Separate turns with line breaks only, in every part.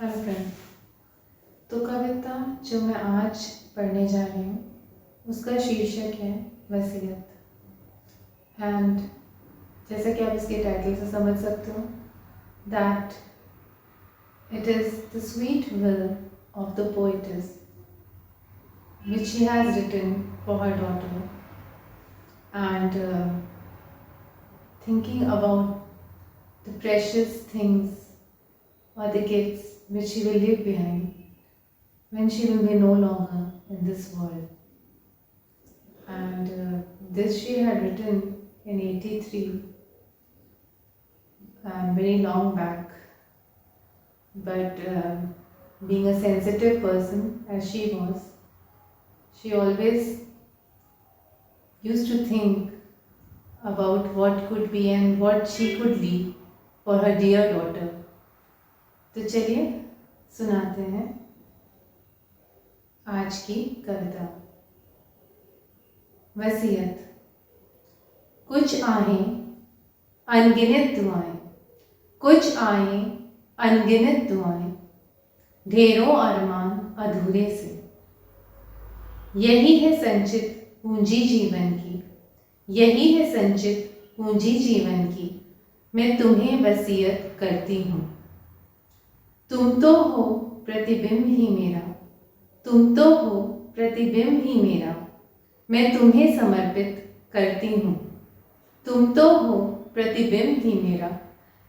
Hello friend. तो कविता जो मैं आज पढ़ने जा रही हूँ उसका शीर्षक है वसीयत। एंड जैसा कि आप इसके टाइटल से समझ सकते हो that it is the sweet will of the poetess which she has written for her daughter, and thinking about the precious things or the gifts which she will leave behind when she will be no longer in this world. And this she had written in 83 and very long back. But being a sensitive person as she was, she always used to think about what could be and what she could leave for her dear daughter. तो चलिए सुनाते हैं आज की कविता। वसीयत। कुछ आहें अनगिनत दुआएं, कुछ आहें अनगिनत दुआएं, ढेरों अरमान अधूरे से। यही है संचित पूंजी जीवन की, यही है संचित पूंजी जीवन की, मैं तुम्हें वसीयत करती हूँ। तुम तो हो प्रतिबिंब ही मेरा, तुम तो हो प्रतिबिंब ही मेरा, मैं तुम्हें समर्पित करती हूँ। तुम तो हो प्रतिबिंब ही मेरा,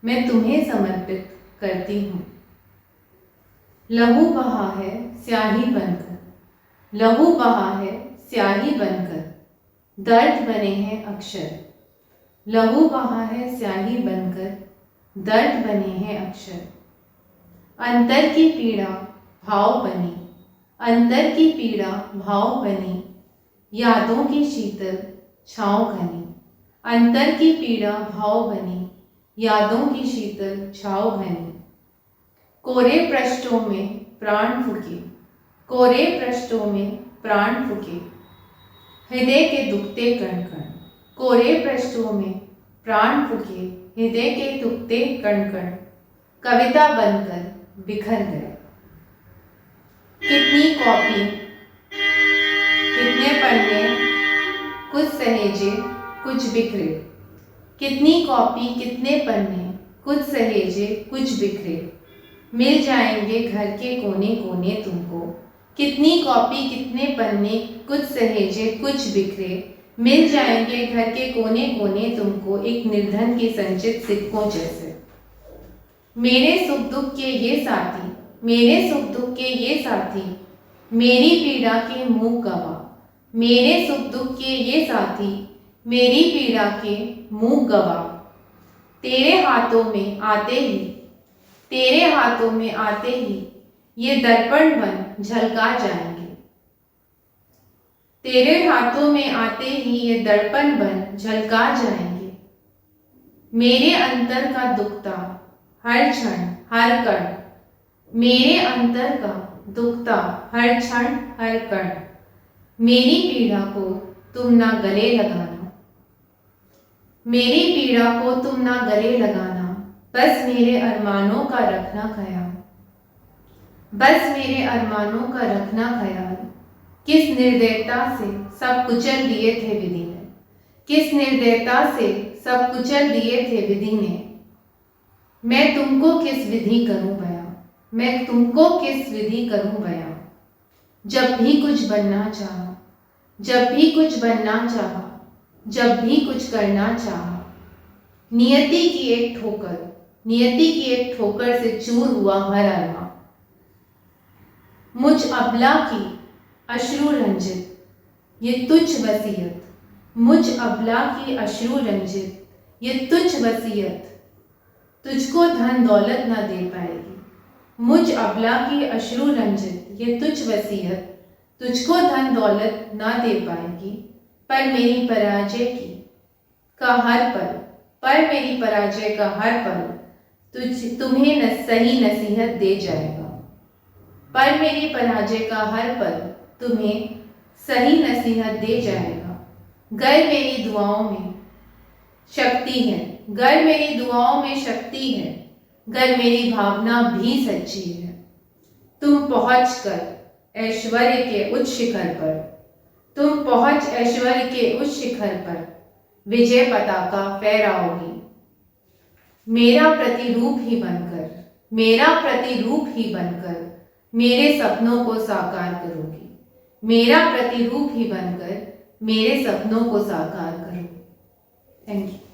मैं तुम्हें समर्पित करती हूँ। लहू बहा है स्याही बनकर, लहू बहा है स्याही बनकर, दर्द बने हैं अक्षर। लहू बहा है स्याही बनकर, दर्द बने हैं अक्षर। अंतर की पीड़ा भाव बनी, अंतर की पीड़ा भाव बनी, यादों की शीतल छाँव घनी। अंतर की पीड़ा भाव बनी, यादों की शीतल छाँव घनी। कोरे पृष्ठों में प्राण फूके, कोरे पृष्ठों में प्राण फूके, हृदय के दुखते कण कण। कोरे पृष्ठों में प्राण फूके, हृदय के दुखते कण कण, कविता बनकर बिखर गए। कितनी कॉपी कितने पन्ने, कुछ सहेजे कुछ बिखरे। कितनी कॉपी कितने पन्ने, कुछ सहेजे कुछ बिखरे, मिल जाएंगे घर के कोने कोने तुमको। कितनी कॉपी कितने पन्ने, कुछ सहेजे कुछ बिखरे, मिल जाएंगे घर के कोने कोने तुमको, एक निर्धन के संचित सिक्कों जैसे। मेरे सुख दुख के ये साथी, मेरे सुख दुख के ये साथी, मेरी पीड़ा के मुँह गवाह। मेरे सुख दुख के ये साथी, मेरी पीड़ा के मुँह गवाह। तेरे हाथों में आते ही, तेरे हाथों में आते ही, ये दर्पण बन झलका जाएंगे। तेरे हाथों में आते ही ये दर्पण बन झलका जाएंगे। मेरे अंतर का दुखता हर क्षण हर कण, मेरे अंतर का दुखता हर क्षण हर कण, मेरी पीड़ा को तुम ना गले लगाना। मेरी पीड़ा को तुम ना गले लगाना, बस मेरे अरमानों का रखना ख्याल। बस मेरे अरमानों का रखना ख्याल। किस निर्दयता से सब कुचल दिए थे विधि ने, किस निर्दयता से सब कुचल दिए थे विधि ने। मैं तुमको किस विधि करूं बयां, मैं तुमको किस विधि करूं बयां। जब भी कुछ बनना चाहा, जब भी कुछ बनना चाहा, जब भी कुछ करना चाहा, नियति की एक ठोकर, नियति की एक ठोकर से चूर हुआ हर अरमान। मुझ अबला की अश्रु रंजित ये तुच्छ वसीयत, मुझ अबला की अश्रु रंजित ये तुच्छ वसीयत, तुझको धन दौलत न दे पाएगी। मुझ अबला की अश्रु रंजित ये तुच्छ वसीयत, तुझको धन दौलत न दे पाएगी। पर मेरी पराजय की का हर पल, पर मेरी पराजय का हर पल तुम्हें सही नसीहत दे जाएगा। पर मेरी पराजय का हर पल तुम्हें सही नसीहत दे जाएगा। गर मेरी दुआओं में शक्ति है, गर मेरी दुआओं में शक्ति है, गर मेरी भावना भी सच्ची है। तुम पहुंचकर ऐश्वर्य के उच्च शिखर पर, तुम पहुंच ऐश्वर्य के उच्च शिखर पर विजय पताका फहराओगी। मेरा प्रतिरूप ही बनकर, मेरा प्रतिरूप ही बनकर मेरे सपनों को साकार करोगी। मेरा प्रतिरूप ही बनकर मेरे सपनों को साकार करोगी। Thank you.